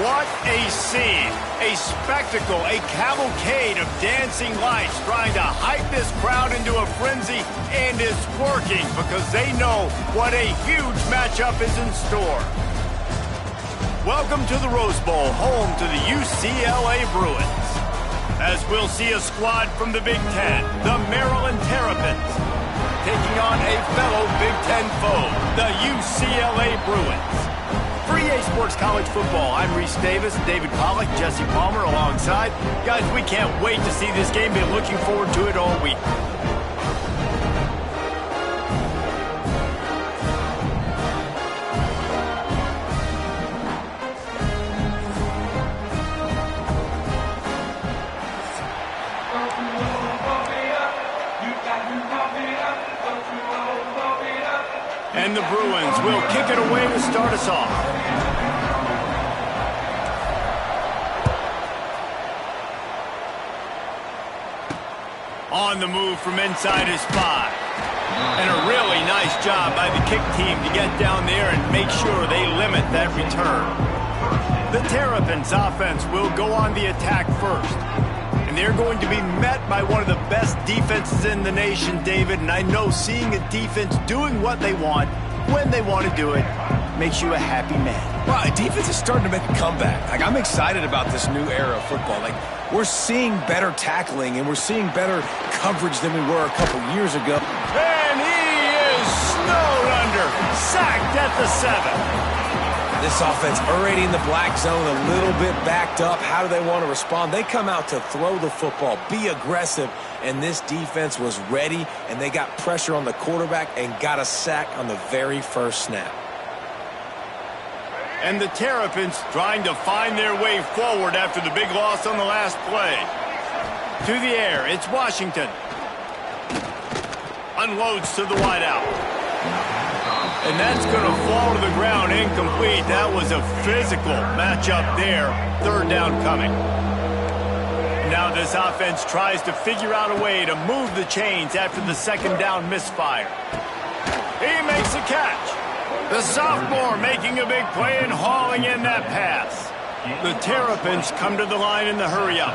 What a scene, a spectacle, a cavalcade of dancing lights trying to hype this crowd into a frenzy, and it's working because they know what a huge matchup is in store. Welcome to the Rose Bowl, home to the UCLA Bruins. As we'll see a squad from the Big Ten, the Maryland Terrapins, taking on a fellow Big Ten foe, the UCLA Bruins. For EA Sports College Football, I'm Reese Davis, David Pollack, Jesse Palmer alongside. Guys, we can't wait to see this game. Been looking forward to it all week. And the Bruins will kick it away to start us off. On the move from inside his 5. And a really nice job by the kick team to get down there and make sure they limit that return. The Terrapins offense will go on the attack first. And they're going to be met by one of the best defenses in the nation, David. And I know seeing a defense doing what they want, when they want to do it, makes you a happy man. Well, defense is starting to make a comeback. Like, I'm excited about this new era of football. Like, we're seeing better tackling and we're seeing better coverage than we were a couple years ago. And he is snowed under, sacked at the 7. This offense already in the black zone, a little bit backed up. How do they want to respond? They come out to throw the football, be aggressive, and this defense was ready, and they got pressure on the quarterback and got a sack on the very first snap. And the Terrapins trying to find their way forward after the big loss on the last play. To the air, it's Washington. Unloads to the wideout. And that's going to fall to the ground incomplete. That was a physical matchup there. Third down coming. Now this offense tries to figure out a way to move the chains after the second down misfire. He makes a catch. The sophomore making a big play and hauling in that pass. The Terrapins come to the line in the hurry-up.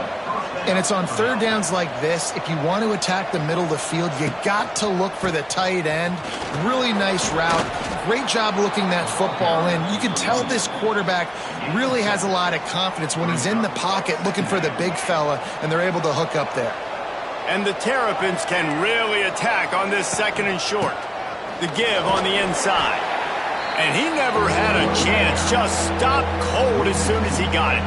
And it's on third downs like this. If you want to attack the middle of the field, you got to look for the tight end. Really nice route. Great job looking that football in. You can tell this quarterback really has a lot of confidence when he's in the pocket looking for the big fella, and they're able to hook up there. And the Terrapins can really attack on this second and short. The give on the inside. And he never had a chance. Just stopped cold as soon as he got it.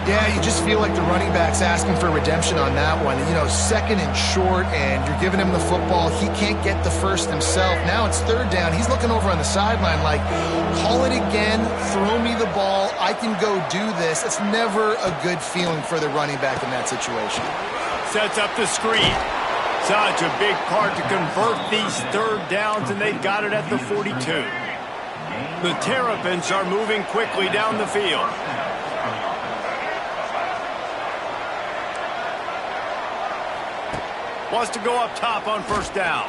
Yeah, you just feel like the running back's asking for redemption on that one. You know, second and short, and you're giving him the football. He can't get the first himself. Now it's third down. He's looking over on the sideline like, call it again, throw me the ball, I can go do this. It's never a good feeling for the running back in that situation. Sets up the screen. Such a big part to convert these third downs, and they've got it at the 42. The Terrapins are moving quickly down the field. Wants to go up top on first down.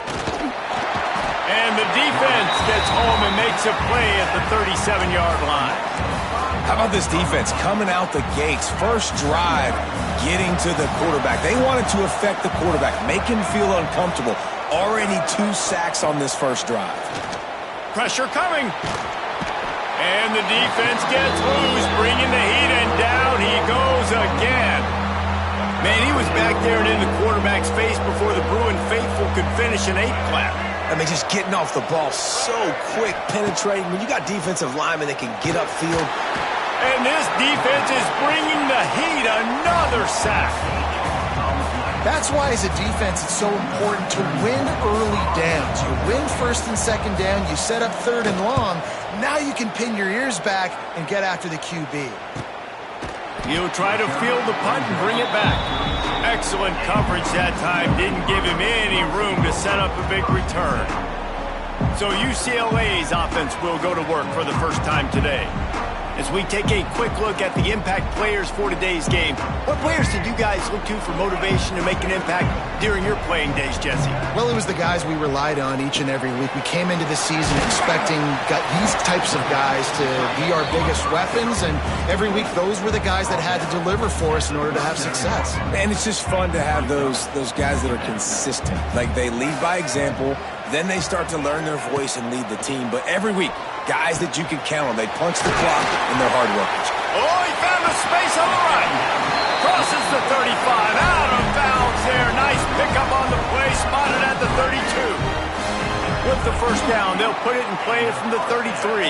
And the defense gets home and makes a play at the 37-yard line. How about this defense coming out the gates? First drive, getting to the quarterback. They wanted to affect the quarterback, make him feel uncomfortable. Already 2 sacks on this first drive. Pressure coming. And the defense gets loose, bringing the heat, and down he goes again. Man, he was back there and in the quarterback's face before the Bruin faithful could finish an 8-clap. I mean, just getting off the ball so quick, penetrating. When you got defensive linemen that can get upfield. And this defense is bringing the heat. Another sack. That's why, as a defense, it's so important to win early downs. You win first and second down, you set up third and long. Now you can pin your ears back and get after the QB. He'll try to field the punt and bring it back. Excellent coverage that time. Didn't give him any room to set up a big return. So UCLA's offense will go to work for the first time today. As we take a quick look at the impact players for today's game, what players did you guys look to for motivation to make an impact during your playing days, Jesse? Well, it was the guys we relied on each and every week. We came into the season expecting these types of guys to be our biggest weapons, and every week those were the guys that had to deliver for us in order to have success. And it's just fun to have those guys that are consistent. Like, they lead by example, then they start to learn their voice and lead the team. But every week, guys that you can count on. They punch the clock, and they're hard workers. Oh, he found the space on the right. Crosses the 35. Out of bounds there. Nice pickup on the play. Spotted at the 32. With the first down, they'll put it and play it from the 33.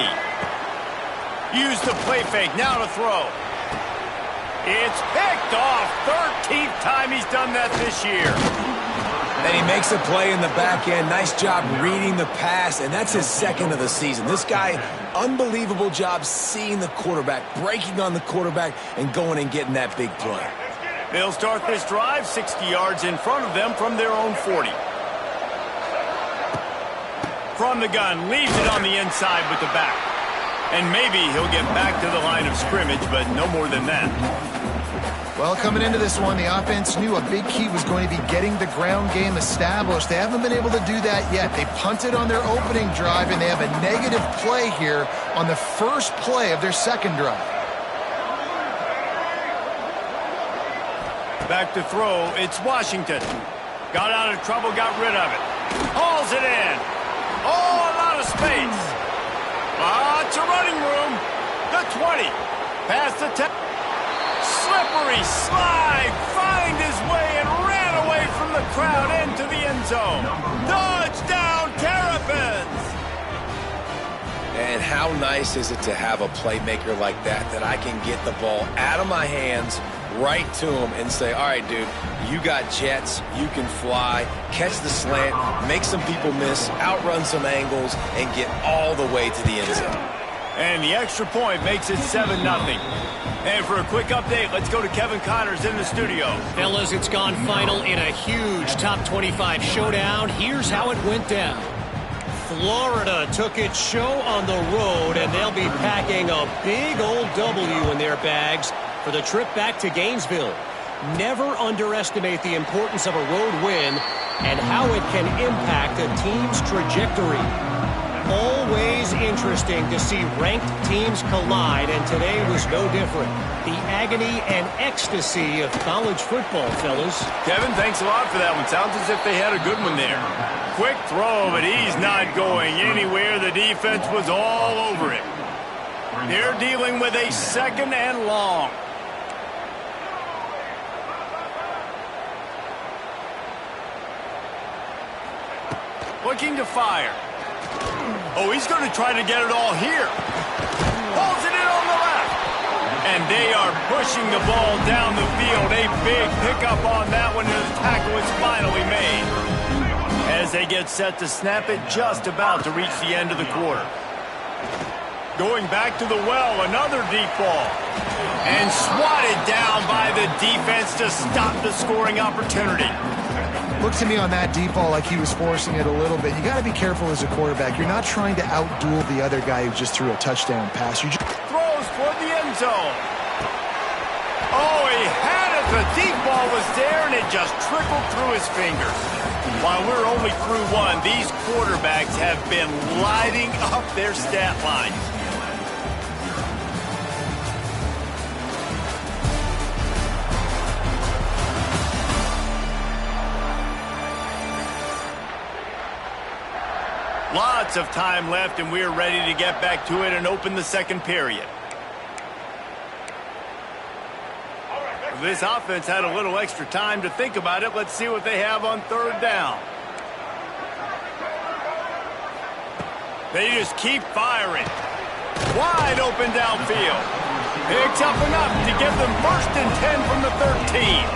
Use the play fake. Now to throw. It's picked off. 13th time he's done that this year. And he makes a play in the back end. Nice job reading the pass, and that's his second of the season. This guy, unbelievable job seeing the quarterback, breaking on the quarterback, and going and getting that big play. They'll start this drive 60 yards in front of them from their own 40. From the gun, leaves it on the inside with the back. And maybe he'll get back to the line of scrimmage, but no more than that. Well, coming into this one, the offense knew a big key was going to be getting the ground game established. They haven't been able to do that yet. They punted on their opening drive, and they have a negative play here on the first play of their second drive. Back to throw, it's Washington. Got out of trouble, got rid of it. Hauls it in. Oh, a lot of space. Lots of running room. The 20. Past the 10. Slippery slide, find his way and ran away from the crowd into the end zone. Touchdown, Terrapins! And how nice is it to have a playmaker like that I can get the ball out of my hands, right to him, and say, all right, dude, you got jets, you can fly, catch the slant, make some people miss, outrun some angles, and get all the way to the end zone. And the extra point makes it 7-0. And for a quick update, let's go to Kevin Connors in the studio. Fellas, it's gone final in a huge top 25 showdown. Here's how it went down. Florida took its show on the road, and they'll be packing a big old W in their bags for the trip back to Gainesville. Never underestimate the importance of a road win and how it can impact a team's trajectory. Always interesting to see ranked teams collide, and today was no different. The agony and ecstasy of college football, fellas. Kevin, thanks a lot for that one. Sounds as if they had a good one there. Quick throw, but he's not going anywhere. The defense was all over it. They're dealing with a second and long. Looking to fire. Oh, he's going to try to get it all here. Pulls it in on the left. And they are pushing the ball down the field. A big pickup on that one, and the tackle is finally made. As they get set to snap it, just about to reach the end of the quarter. Going back to the well, another deep ball. And swatted down by the defense to stop the scoring opportunity. Looked to me on that deep ball like he was forcing it a little bit. You got to be careful as a quarterback. You're not trying to outduel the other guy who just threw a touchdown pass. You just throws toward the end zone. Oh, he had it. The deep ball was there, and it just trickled through his fingers. While we're only through one, these quarterbacks have been lighting up their stat lines. Lots of time left, and we're ready to get back to it and open the second period. This offense had a little extra time to think about it. Let's see what they have on third down. They just keep firing. Wide open downfield. Picks up enough to give them 1st and 10 from the 13.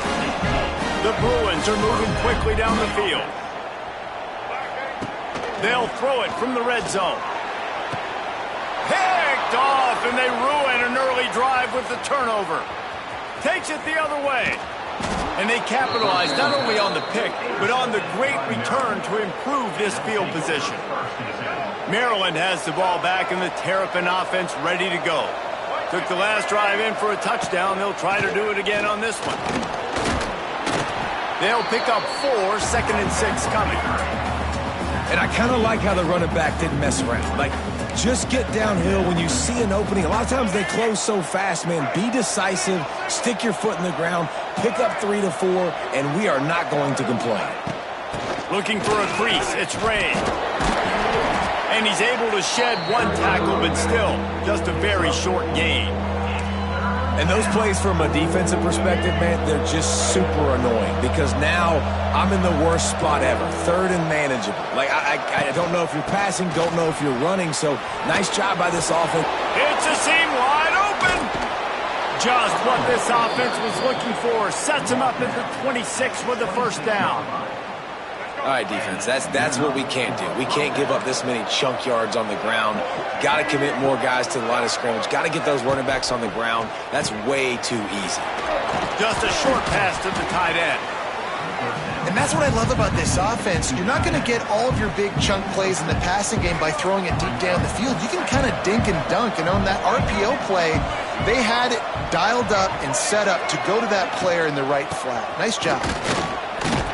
The Bruins are moving quickly down the field. They'll throw it from the red zone. Picked off, and they ruin an early drive with the turnover. Takes it the other way. And they capitalize not only on the pick, but on the great return to improve this field position. Maryland has the ball back, and the Terrapin offense ready to go. Took the last drive in for a touchdown. They'll try to do it again on this one. They'll pick up 4, 2nd and 6 coming. And I kind of like how the running back didn't mess around. Like, just get downhill when you see an opening. A lot of times they close so fast, man. Be decisive, stick your foot in the ground, pick up 3 to 4, and we are not going to complain. Looking for a crease. It's Ray. And he's able to shed 1 tackle, but still just a very short gain. And those plays from a defensive perspective, man, they're just super annoying because now I'm in the worst spot ever, 3rd and manageable. Like, I don't know if you're passing, don't know if you're running, so nice job by this offense. It's a seam wide open. Just what this offense was looking for. Sets him up at the 26 with the first down. All right, defense, that's what we can't do. We can't give up this many chunk yards on the ground. Got to commit more guys to the line of scrimmage. Got to get those running backs on the ground. That's way too easy. Just a short pass to the tight end. And that's what I love about this offense. You're not going to get all of your big chunk plays in the passing game by throwing it deep down the field. You can kind of dink and dunk. And on that RPO play, they had it dialed up and set up to go to that player in the right flat. Nice job.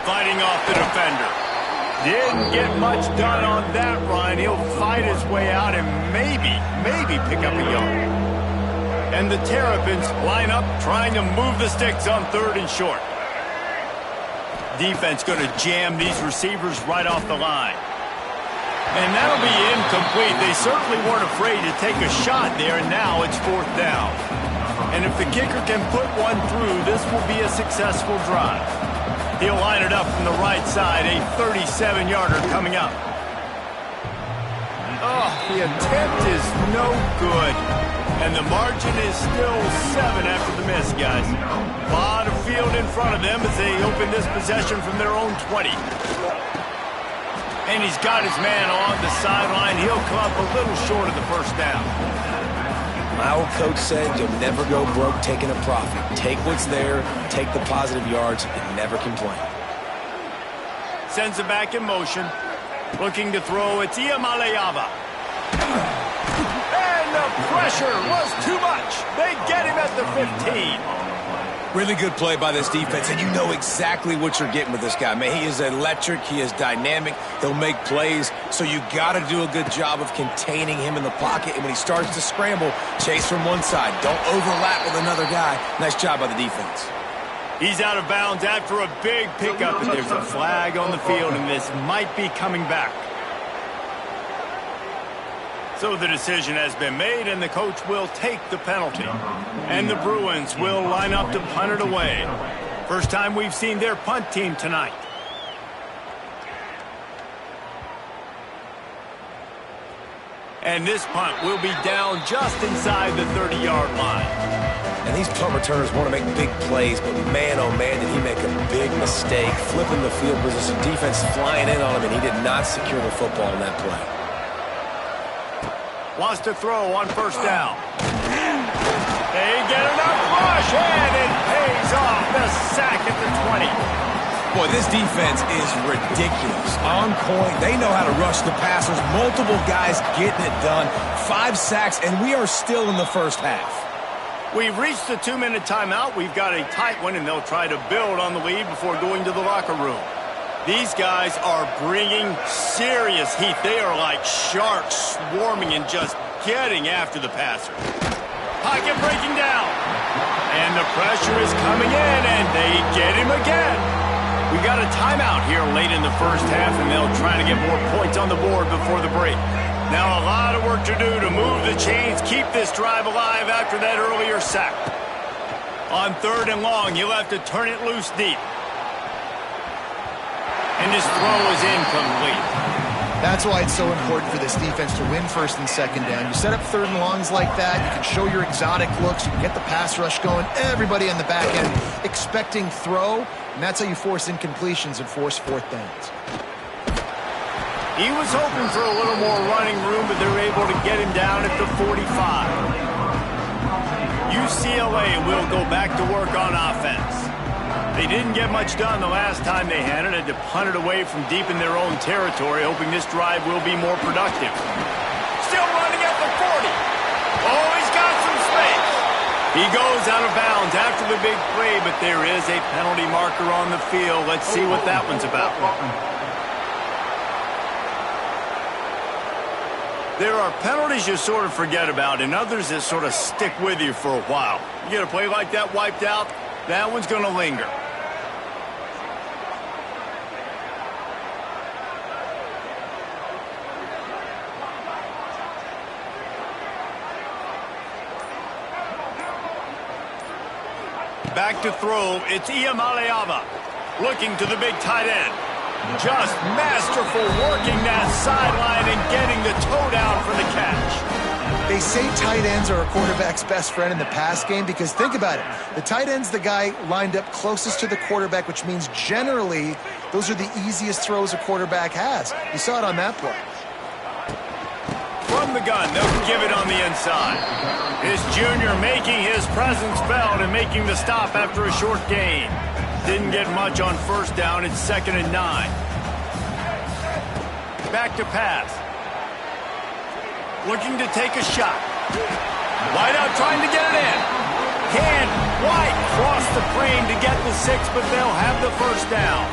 Fighting off the defender. Didn't get much done on that run. He'll fight his way out and maybe pick up a yard. And the Terrapins line up trying to move the sticks on 3rd and short. Defense going to jam these receivers right off the line. And that'll be incomplete. They certainly weren't afraid to take a shot there, and now it's 4th down. And if the kicker can put one through, this will be a successful drive. He'll line it up from the right side, a 37-yarder coming up. Oh, the attempt is no good. And the margin is still 7 after the miss, guys. A lot of field in front of them as they open this possession from their own 20. And he's got his man on the sideline. He'll come up a little short of the first down. My old coach said you'll never go broke taking a profit. Take what's there, take the positive yards, and never complain. Sends it back in motion. Looking to throw, it's Iamaleava. And the pressure was too much. They get him at the 15. Really good play by this defense, and you know exactly what you're getting with this guy. Man, he is electric. He is dynamic. He'll make plays, so you got to do a good job of containing him in the pocket. And when he starts to scramble, chase from one side. Don't overlap with another guy. Nice job by the defense. He's out of bounds after a big pickup, and there's a flag on the field, and this might be coming back. So the decision has been made, and the coach will take the penalty. And the Bruins will line up to punt it away. First time we've seen their punt team tonight. And this punt will be down just inside the 30-yard line. And these punt returners want to make big plays, but man, oh man, did he make a big mistake. Flipping the field position, defense flying in on him, and he did not secure the football in that play. Wants to throw on first down. They get enough rush, and it pays off. The sack at the 20. Boy, this defense is ridiculous. On point. They know how to rush the passers. Multiple guys getting it done. 5 sacks, and we are still in the first half. We've reached the 2-minute timeout. We've got a tight one, and they'll try to build on the lead before going to the locker room. These guys are bringing serious heat. They are like sharks swarming and just getting after the passer. Pocket breaking down. And the pressure is coming in, and they get him again. We got a timeout here late in the first half, and they'll try to get more points on the board before the break. Now a lot of work to do to move the chains, keep this drive alive after that earlier sack. On 3rd and long, he'll have to turn it loose deep. And his throw is incomplete. That's why it's so important for this defense to win 1st and 2nd down. You set up 3rd and longs like that, you can show your exotic looks, you can get the pass rush going, everybody on the back end expecting throw, and that's how you force incompletions and force 4th downs. He was hoping for a little more running room, but they're able to get him down at the 45. UCLA will go back to work on offense. They didn't get much done the last time they had it. Had to punt it away from deep in their own territory, hoping this drive will be more productive. Still running at the 40. Oh, he's got some space. He goes out of bounds after the big play, but there is a penalty marker on the field. Let's see what that one's about. There are penalties you sort of forget about and others that sort of stick with you for a while. You get a play like that wiped out, that one's going to linger. Back to throw, it's Iamaleava looking to the big tight end. Just masterful working that sideline and getting the toe down for the catch. They say tight ends are a quarterback's best friend in the pass game because think about it. The tight end's the guy lined up closest to the quarterback, which means generally those are the easiest throws a quarterback has. You saw it on that play. From the gun, they'll give it on the inside. His junior making his presence felt and making the stop after a short gain. Didn't get much on first down. It's 2nd and 9. Back to pass. Looking to take a shot. Wide out trying to get it in. Can't quite cross the plane to get the 6, but they'll have the first down.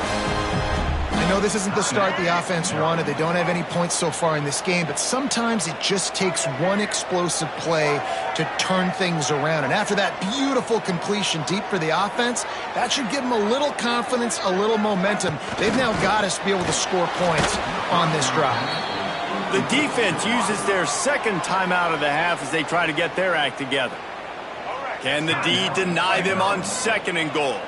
I know this isn't the start the offense wanted. They don't have any points so far in this game, but sometimes it just takes one explosive play to turn things around. And after that beautiful completion deep for the offense, that should give them a little confidence, a little momentum. They've now got us to be able to score points on this drive. The defense uses their second timeout of the half as they try to get their act together. Can the D deny them on 2nd and goal?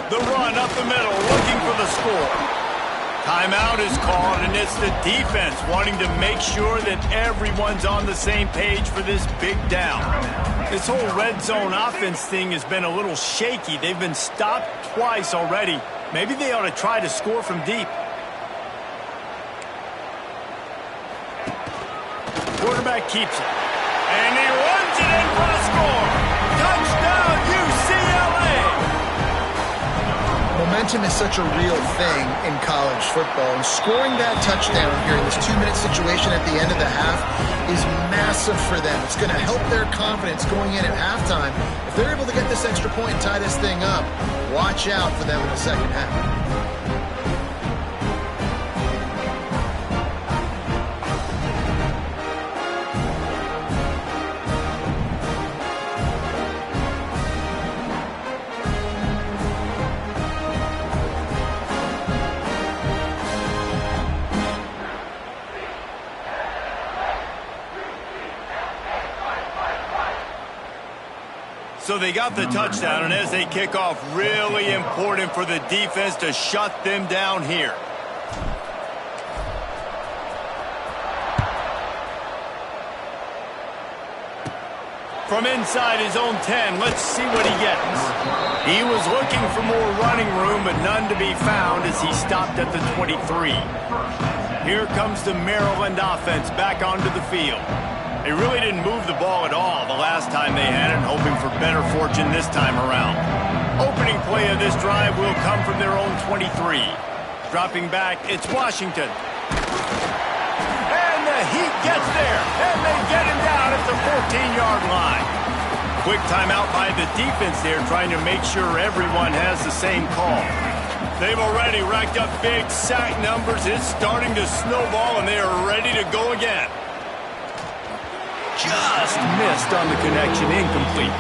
The run up the middle, looking for the score. Timeout is called, and it's the defense wanting to make sure that everyone's on the same page for this big down. This whole red zone offense thing has been a little shaky. They've been stopped twice already. Maybe they ought to try to score from deep. Quarterback keeps it. And he runs it in for a score. Touchdown, UCLA! Momentum is such a real thing in college football, and scoring that touchdown here in this 2-minute situation at the end of the half is massive for them. It's going to help their confidence going in at halftime. If they're able to get this extra point and tie this thing up, watch out for them in the second half. So they got the touchdown, and as they kick off, really important for the defense to shut them down here. From inside his own 10, let's see what he gets. He was looking for more running room, but none to be found as he stopped at the 23. Here comes the Maryland offense back onto the field. They really didn't move the ball at all the last time they had it, hoping for better fortune this time around. Opening play of this drive will come from their own 23. Dropping back, it's Washington. And the Heat gets there, and they get him down at the 14-yard line. Quick timeout by the defense there, trying to make sure everyone has the same call. They've already racked up big sack numbers. It's starting to snowball, and they are ready to go again. Just missed on the connection, incomplete.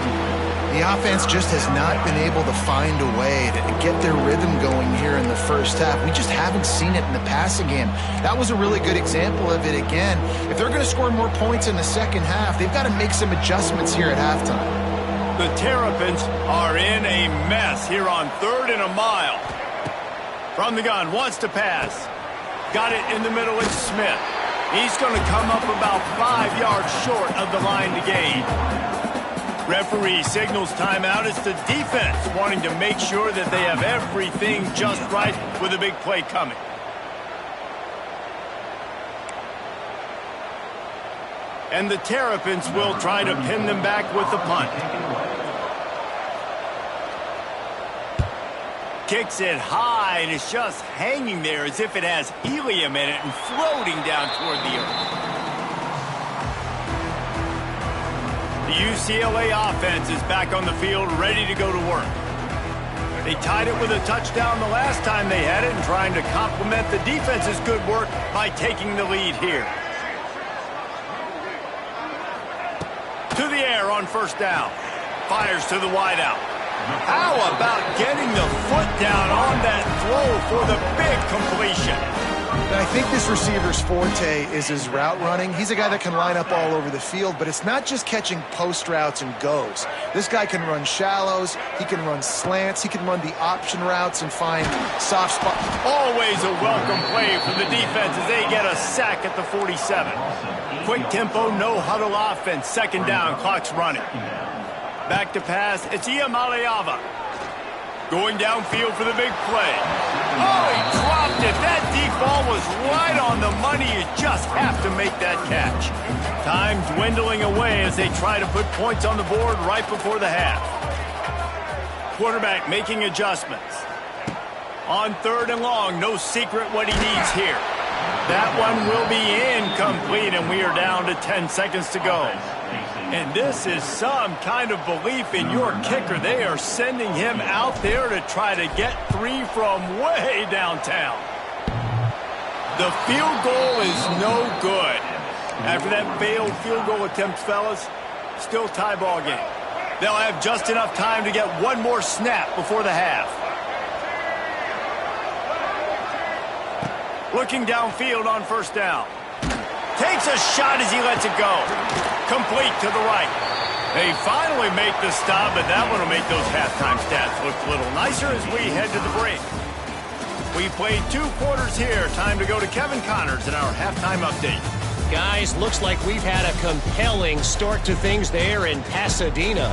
The offense just has not been able to find a way to get their rhythm going here in the first half. We just haven't seen it in the passing game. That was a really good example of it again. If they're going to score more points in the second half, they've got to make some adjustments here at halftime. The Terrapins are in a mess here on 3rd and a mile. From the gun, wants to pass. Got it in the middle, it's Smith. He's going to come up about 5 yards short of the line to gain. Referee signals timeout. It's the defense wanting to make sure that they have everything just right with a big play coming. And the Terrapins will try to pin them back with the punt. Kicks it high, and it's just hanging there as if it has helium in it and floating down toward the earth. UCLA offense is back on the field, ready to go to work. They tied it with a touchdown the last time they had it and trying to complement the defense's good work by taking the lead here. To the air on first down. Fires to the wideout. How about getting the foot down on that throw for the big completion? And I think this receiver's forte is his route running. He's a guy that can line up all over the field, but it's not just catching post routes and goes. This guy can run shallows, he can run slants, he can run the option routes and find soft spots. Always a welcome play for the defense as they get a sack at the 47. Quick tempo, no huddle offense. Second down, clock's running. Back to pass, it's Iamaleava. Going downfield for the big play. Oh, he dropped it. That deep ball was right on the money. You just have to make that catch. Time dwindling away as they try to put points on the board right before the half. Quarterback making adjustments. On third and long, no secret what he needs here. That one will be incomplete, and we are down to 10 seconds to go. And this is some kind of belief in your kicker. They are sending him out there to try to get three from way downtown. The field goal is no good. After that failed field goal attempt, fellas, still tie ball game. They'll have just enough time to get one more snap before the half. Looking downfield on first down. Takes a shot as he lets it go. Complete to the right. They finally make the stop, but that one will make those halftime stats look a little nicer as we head to the break. We played 2 quarters here. Time to go to Kevin Connors in our halftime update. Guys, looks like we've had a compelling start to things there in Pasadena.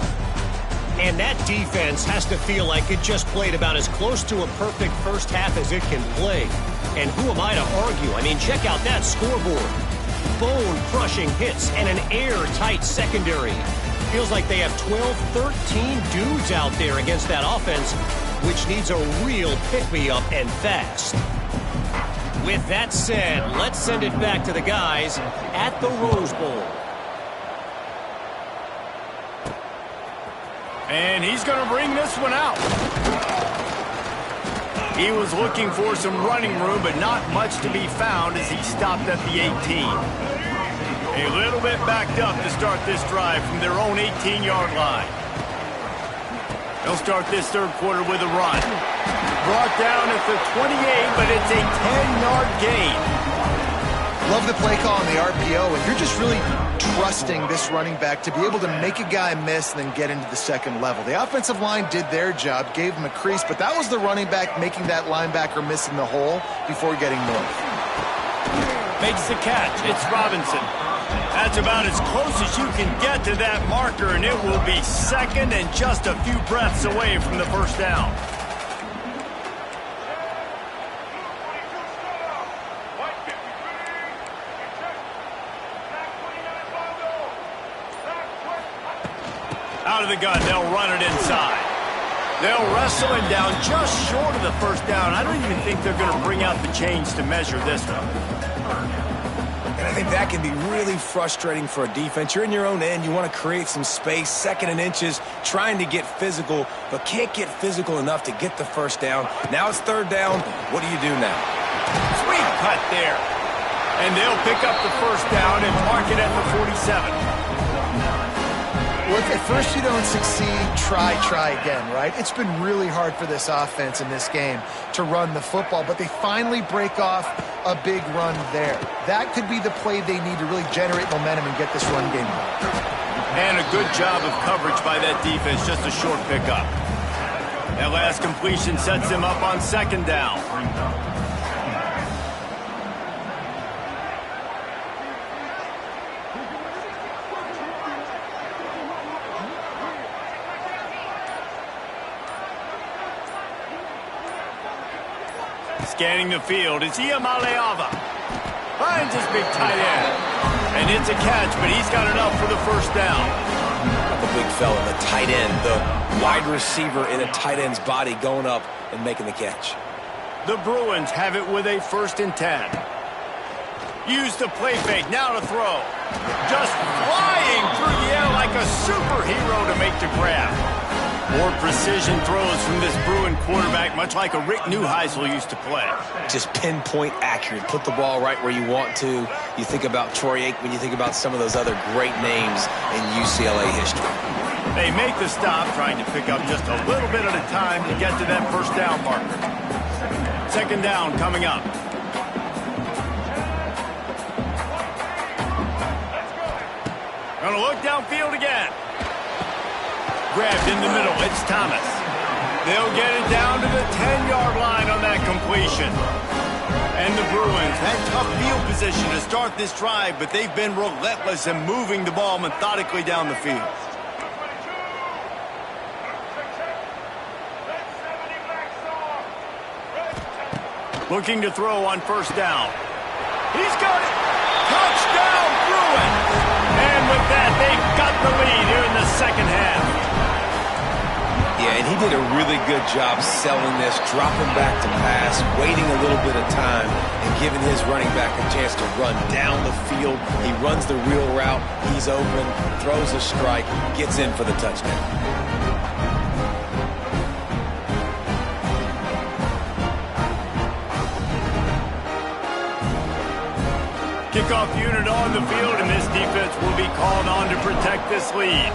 And that defense has to feel like it just played about as close to a perfect first half as it can play. And who am I to argue? I mean, check out that scoreboard. Bone-crushing hits and an airtight secondary. Feels like they have 12, 13 dudes out there against that offense, which needs a real pick-me-up and fast. With that said, let's send it back to the guys at the Rose Bowl. And he's going to bring this one out. He was looking for some running room, but not much to be found as he stopped at the 18. A little bit backed up to start this drive from their own 18-yard line. They'll start this third quarter with a run. Brought down at the 28, but it's a 10-yard gain. Love the play call on the RPO, and you're just really trusting this running back to be able to make a guy miss and then get into the second level. The offensive line did their job, gave him a crease, but that was the running back making that linebacker miss in the hole before getting north. Makes the catch. It's Robinson. That's about as close as you can get to that marker, and it will be second and just a few breaths away from the first down. Out of the gun, they'll run it inside. They'll wrestle him down just short of the first down. I don't even think they're going to bring out the chains to measure this one. And I think that can be really frustrating for a defense. You're in your own end. You want to create some space, second and inches, trying to get physical, but can't get physical enough to get the first down. Now it's third down. What do you do now? Sweet cut there. And they'll pick up the first down and mark it at the 47. Well, if at first you don't succeed, try again, right? It's been really hard for this offense in this game to run the football, but they finally break off a big run there. That could be the play they need to really generate momentum and get this run game going. And a good job of coverage by that defense, just a short pickup. That last completion sets him up on second down. Scanning the field, it's Iamaleava. Finds his big tight end. And it's a catch, but he's got enough for the first down. The big fella, the tight end, the wide receiver in a tight end's body going up and making the catch. The Bruins have it with a 1st and 10. Use the play fake, now to throw. Just flying through the air like a superhero to make the grab. More precision throws from this Bruin quarterback, much like a Rick Neuheisel used to play. Just pinpoint accurate. Put the ball right where you want to. You think about Troy Aikman, you think about some of those other great names in UCLA history. They make the stop, trying to pick up just a little bit at a time to get to that first down marker. Second down coming up. Gonna look downfield again. Grabbed in the middle, it's Thomas. They'll get it down to the 10-yard line on that completion. And the Bruins had tough field position to start this drive, but they've been relentless in moving the ball methodically down the field. Looking to throw on first down. He's got it! Touchdown, Bruins! And with that, they've got the lead here in the second half. Yeah, and he did a really good job selling this, dropping back to pass, waiting a little bit of time, and giving his running back a chance to run down the field. He runs the real route. He's open, throws a strike, gets in for the touchdown. Kickoff unit on the field, and this defense will be called on to protect this lead.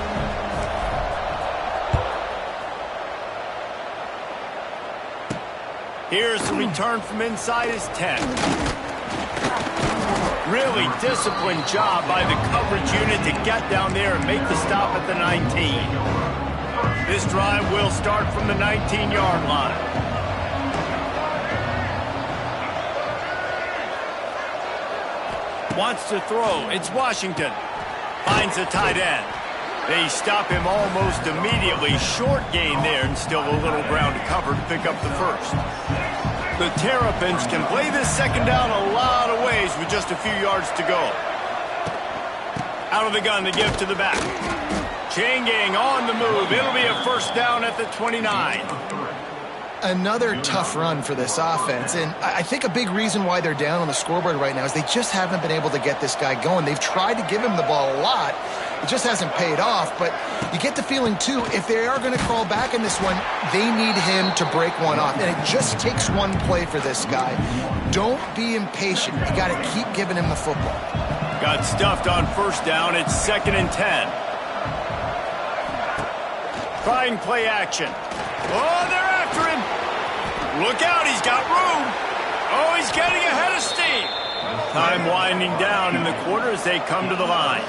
Here's the return from inside his 10. Really disciplined job by the coverage unit to get down there and make the stop at the 19. This drive will start from the 19-yard line. Wants to throw. It's Washington. Finds a tight end. They stop him almost immediately. Short gain there, and still a little ground to cover to pick up the first. The Terrapins can play this second down a lot of ways with just a few yards to go. Out of the gun to give to the back. Chain gang on the move. It'll be a first down at the 29. Another tough run for this offense, and I think a big reason why they're down on the scoreboard right now is they just haven't been able to get this guy going. They've tried to give him the ball a lot. It just hasn't paid off, but you get the feeling, too, if they are going to crawl back in this one, they need him to break one off, and it just takes one play for this guy. Don't be impatient. You got to keep giving him the football. Got stuffed on first down. It's 2nd and 10. Trying play action. Oh, they're after him. Look out, he's got room. Oh, he's getting ahead of steam. Time winding down in the quarter as they come to the line.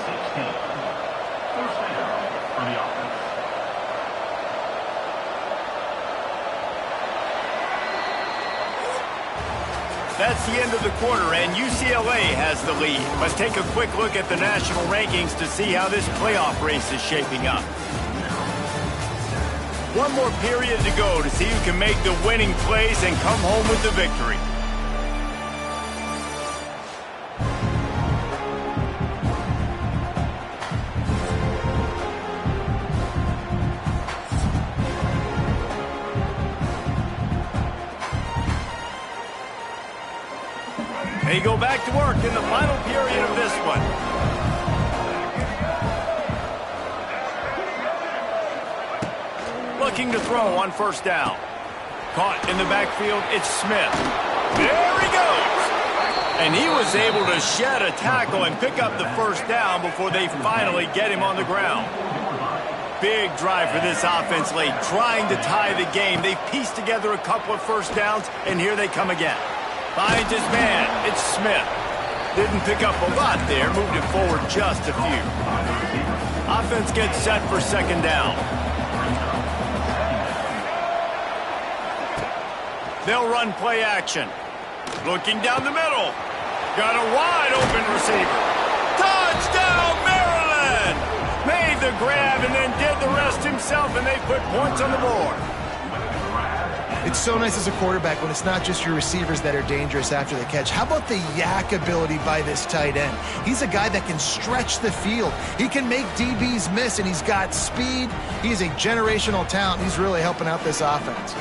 That's the end of the quarter, and UCLA has the lead. Let's take a quick look at the national rankings to see how this playoff race is shaping up. One more period to go to see who can make the winning plays and come home with the victory. They go back to work in the final period of this one. Looking to throw on first down. Caught in the backfield, it's Smith. There he goes! And he was able to shed a tackle and pick up the first down before they finally get him on the ground. Big drive for this offense late, trying to tie the game. They've pieced together a couple of first downs, and here they come again. Finds his man, it's Smith. Didn't pick up a lot there, moved it forward just a few. Offense gets set for second down. They'll run play action. Looking down the middle. Got a wide open receiver. Touchdown, Maryland! Made the grab and then did the rest himself, and they put points on the board. It's so nice as a quarterback when it's not just your receivers that are dangerous after the catch. How about the yak ability by this tight end? He's a guy that can stretch the field. He can make DBs miss, and he's got speed. He's a generational talent. He's really helping out this offense.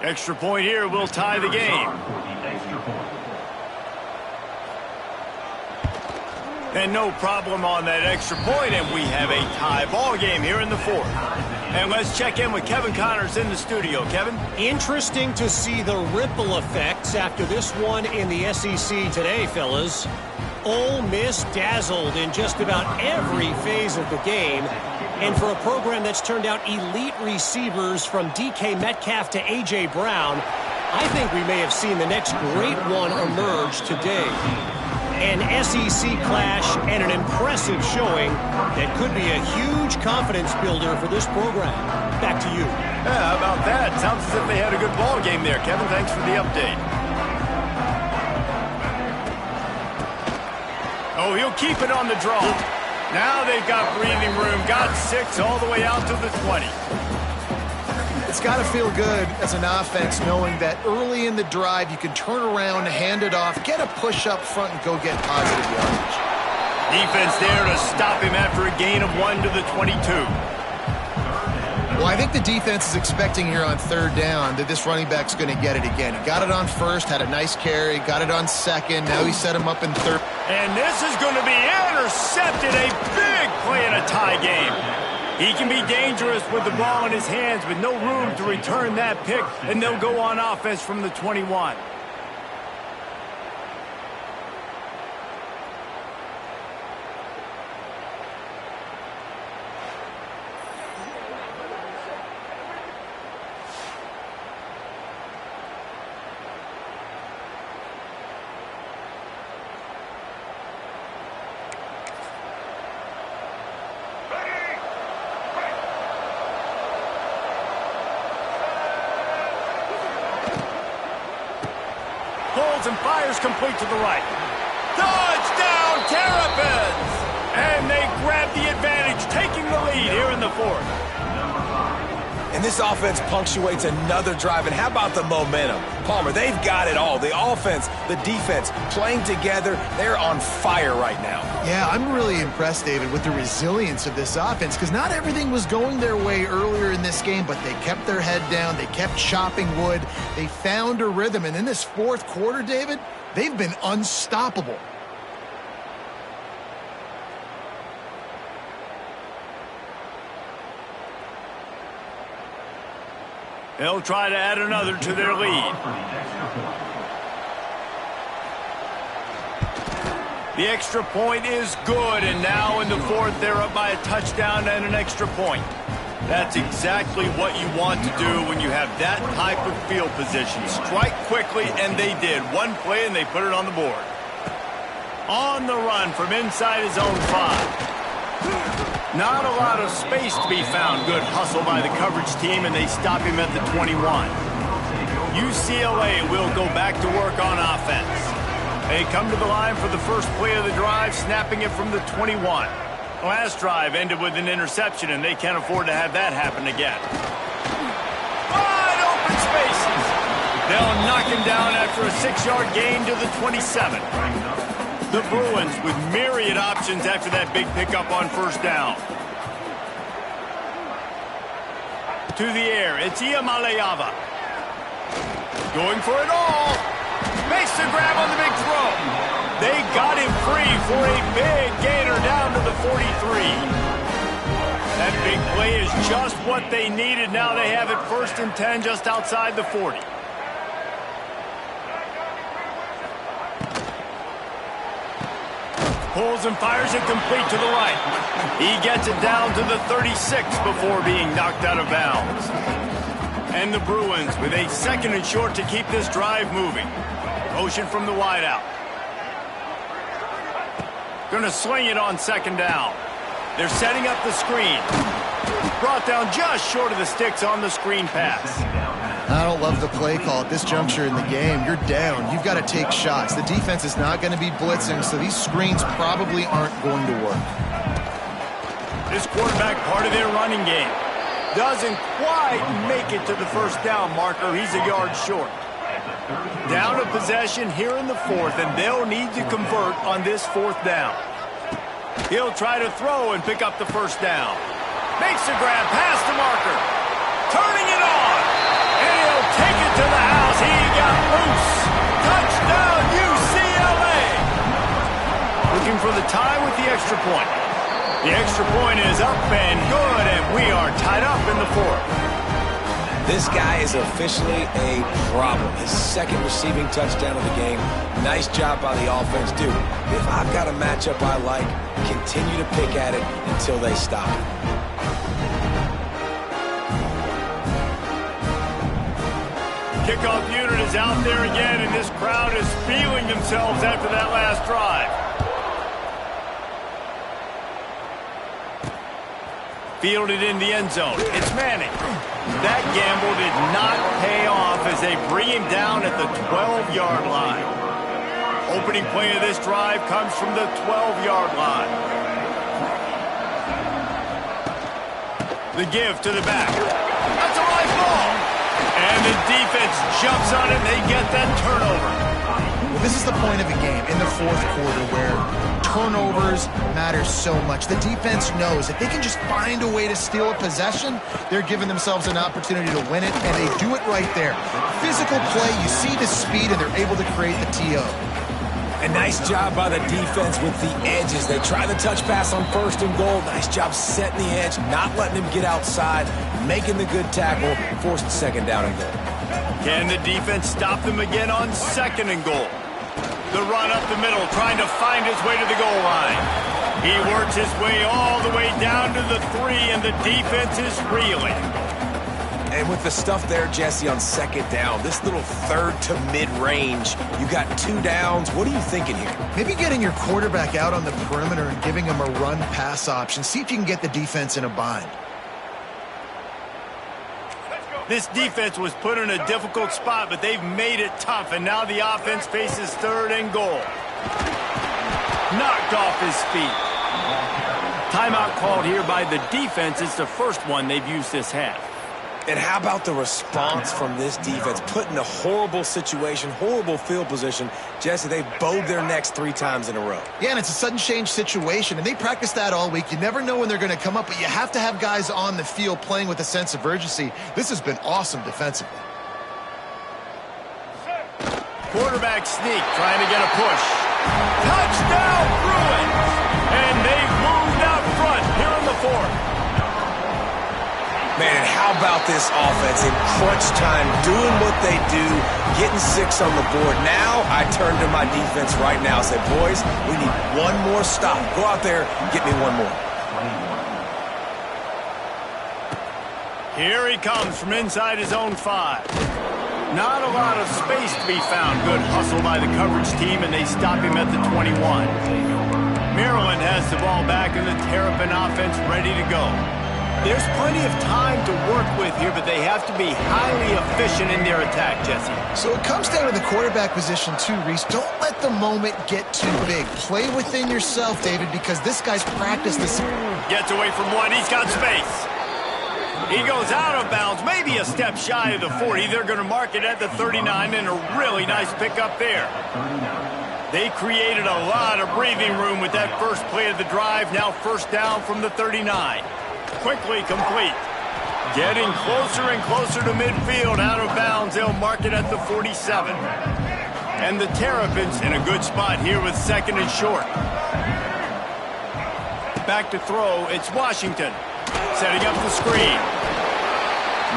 Extra point here will tie the game. And no problem on that extra point, and we have a tie ball game here in the fourth. And let's check in with Kevin Connors in the studio. Kevin? Interesting to see the ripple effects after this one in the SEC today, fellas. Ole Miss dazzled in just about every phase of the game. And for a program that's turned out elite receivers from DK Metcalf to A.J. Brown, I think we may have seen the next great one emerge today. An SEC clash and an impressive showing that could be a huge confidence builder for this program. Back to you. Yeah, how about that? Sounds as if they had a good ball game there. Kevin, thanks for the update. Oh, he'll keep it on the draw. Now they've got breathing room. Got 6 all the way out to the 20. It's got to feel good as an offense knowing that early in the drive you can turn around, hand it off, get a push up front, and go get positive yardage. Defense there to stop him after a gain of 1 to the 22. Well, I think the defense is expecting here on third down that this running back's going to get it again. He got it on first, had a nice carry, got it on second. Now he set him up in third. And this is going to be intercepted. A big play in a tie game. He can be dangerous with the ball in his hands, with no room to return that pick, and they'll go on offense from the 21. And fires complete to the right. Touchdown, Terrapins! And they grab the advantage, taking the lead here in the fourth. And this offense punctuates another drive. And how about the momentum? Palmer, they've got it all. The offense, the defense, playing together. They're on fire right now. Yeah, I'm really impressed, David, with the resilience of this offense, because not everything was going their way earlier in this game, but they kept their head down. They kept chopping wood. They found a rhythm. And in this fourth quarter, David, they've been unstoppable. They'll try to add another to their lead. The extra point is good, and now in the fourth, they're up by a touchdown and an extra point. That's exactly what you want to do when you have that type of field position. Strike quickly, and they did. One play, and they put it on the board. On the run from inside his own 5. Not a lot of space to be found. Good hustle by the coverage team, and they stop him at the 21. UCLA will go back to work on offense. They come to the line for the first play of the drive, snapping it from the 21. Last drive ended with an interception, and they can't afford to have that happen again. Wide open spaces. They'll knock him down after a 6-yard gain to the 27. The Bruins with myriad options after that big pickup on first down. To the air, it's Iamaleava. Going for it all. Makes the grab on the big throw. They got him free for a big gainer down to the 43. That big play is just what they needed. Now they have it 1st and 10 just outside the 40. Pulls and fires it complete to the right. He gets it down to the 36 before being knocked out of bounds. And the Bruins with a 2nd and short to keep this drive moving. Motion from the wideout. Going to sling it on 2nd down. They're setting up the screen. Brought down just short of the sticks on the screen pass. I don't love the play call at this juncture in the game. You're down. You've got to take shots. The defense is not going to be blitzing, so these screens probably aren't going to work. This quarterback, part of their running game, doesn't quite make it to the first down marker. He's a yard short. Down a possession here in the fourth, and they'll need to convert on this 4th down. He'll try to throw and pick up the first down. Makes the grab past the marker. Turning it on. And he'll take it to loose. Touchdown, UCLA. Looking for the tie with the extra point. The extra point is up and good, and we are tied up in the fourth. This guy is officially a problem. His second receiving touchdown of the game. Nice job by the offense. Dude, if I've got a matchup I like, continue to pick at it until they stop it. Kickoff unit is out there again, and this crowd is feeling themselves after that last drive. Fielded in the end zone. It's Manning. That gamble did not pay off as they bring him down at the 12-yard line. Opening play of this drive comes from the 12-yard line. The give to the back. That's a live ball. And the defense jumps on it, and they get that turnover. Well, this is the point of the game in the fourth quarter where turnovers matter so much. The defense knows if they can just find a way to steal a possession, they're giving themselves an opportunity to win it, and they do it right there. Physical play, you see the speed, and they're able to create the TO. A nice job by the defense with the edges. They try the touch pass on 1st and goal. Nice job setting the edge, not letting him get outside, making the good tackle, forced 2nd down and goal. Can the defense stop them again on 2nd and goal? The run up the middle, trying to find his way to the goal line. He works his way all the way down to the 3, and the defense is reeling. And with the stuff there, Jesse, on 2nd down, this little 3rd to mid-range, you got 2 downs. What are you thinking here? Maybe getting your quarterback out on the perimeter and giving him a run-pass option. See if you can get the defense in a bind. This defense was put in a difficult spot, but they've made it tough, and now the offense faces 3rd and goal. Knocked off his feet. Timeout called here by the defense. It's the first one they've used this half. And how about the response from this defense? Put in a horrible situation, horrible field position. Jesse, they bowed their necks 3 times in a row. Yeah, and it's a sudden change situation, and they practice that all week. You never know when they're going to come up, but you have to have guys on the field playing with a sense of urgency. This has been awesome defensively. Quarterback sneak, trying to get a push. Touchdown, Bruins! And they've moved out front here in the 4th. Man, and how about this offense in crunch time, doing what they do, getting 6 on the board. Now I turn to my defense right now and say, boys, we need one more stop. Go out there, get me one more. Here he comes from inside his own 5. Not a lot of space to be found. Good hustle by the coverage team, and they stop him at the 21. Maryland has the ball back, and the Terrapin offense ready to go. There's plenty of time to work with here, but they have to be highly efficient in their attack, Jesse. So it comes down to the quarterback position too, Reese. Don't let the moment get too big. Play within yourself, David, because this guy's practiced this. Gets away from one. He's got space. He goes out of bounds, maybe a step shy of the 40. They're going to mark it at the 39, and a really nice pickup there. They created a lot of breathing room with that first play of the drive. Now 1st down from the 39. Quickly complete. Getting closer and closer to midfield. Out of bounds. They'll mark it at the 47. And the Terrapins in a good spot here with 2nd and short. Back to throw. It's Washington. Setting up the screen.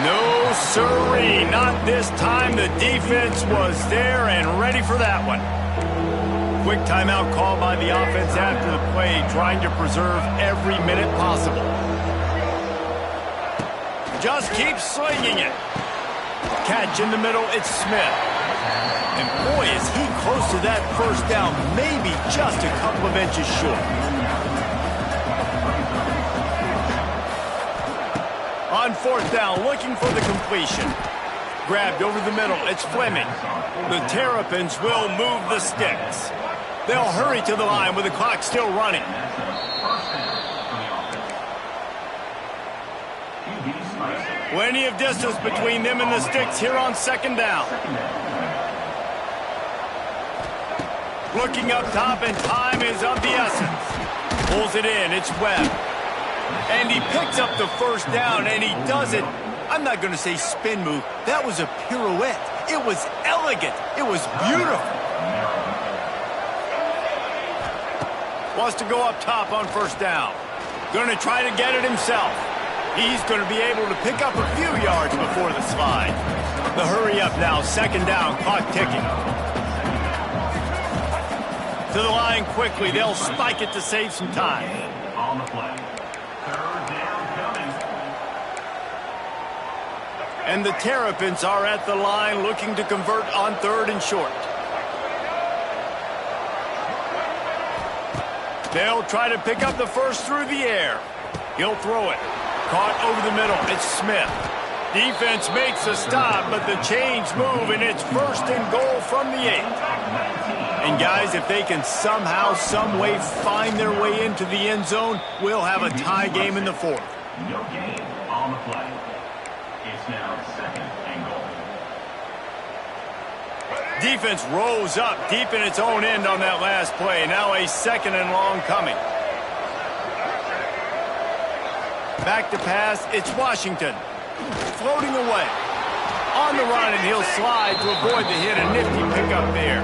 No siree. Not this time. The defense was there and ready for that one. Quick timeout call by the offense after the play, trying to preserve every minute possible. Just keep slinging it. Catch in the middle, it's Smith. And boy, is he close to that 1st down, maybe just a couple of inches short. On 4th down, looking for the completion. Grabbed over the middle, it's Fleming. The Terrapins will move the sticks. They'll hurry to the line with the clock still running. Plenty of distance between them and the sticks here on 2nd down. Looking up top, and time is of the essence. Pulls it in, it's Webb. And he picks up the 1st down, and he does it. I'm not going to say spin move. That was a pirouette. It was elegant. It was beautiful. Wants to go up top on first down. Going to try to get it himself. He's going to be able to pick up a few yards before the slide. The hurry up now, second down, clock ticking. To the line quickly. They'll spike it to save some time. On the play. Third down coming. And the Terrapins are at the line looking to convert on third and short. They'll try to pick up the first through the air. He'll throw it. Caught over the middle. It's Smith. Defense makes a stop, but the chains move, and it's first and goal from the 8. And guys, if they can somehow, some way find their way into the end zone, we'll have a tie game in the 4th. No gain on the play. It's now second and goal. Defense rolls up deep in its own end on that last play. Now a second and long coming. Back to pass, it's Washington. Floating away. On the run, and he'll slide to avoid the hit. A nifty pickup there.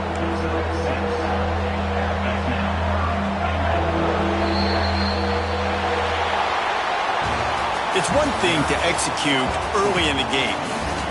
It's one thing to execute early in the game.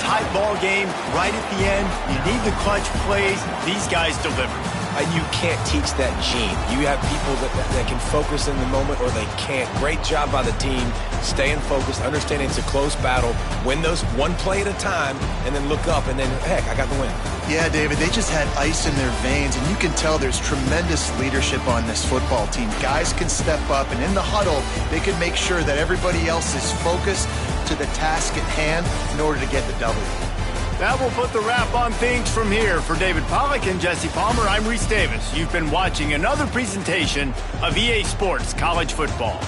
Tight ball game, right at the end. You need the clutch plays. These guys deliver. You can't teach that gene. You have people that can focus in the moment or they can't. Great job by the team, staying focused, understanding it's a close battle, win those one play at a time, and then look up, and then, heck, I got the win. Yeah, David, they just had ice in their veins, and you can tell there's tremendous leadership on this football team. Guys can step up, and in the huddle, they can make sure that everybody else is focused to the task at hand in order to get the W. That will put the wrap on things from here. For David Pollack and Jesse Palmer, I'm Reese Davis. You've been watching another presentation of EA Sports College Football.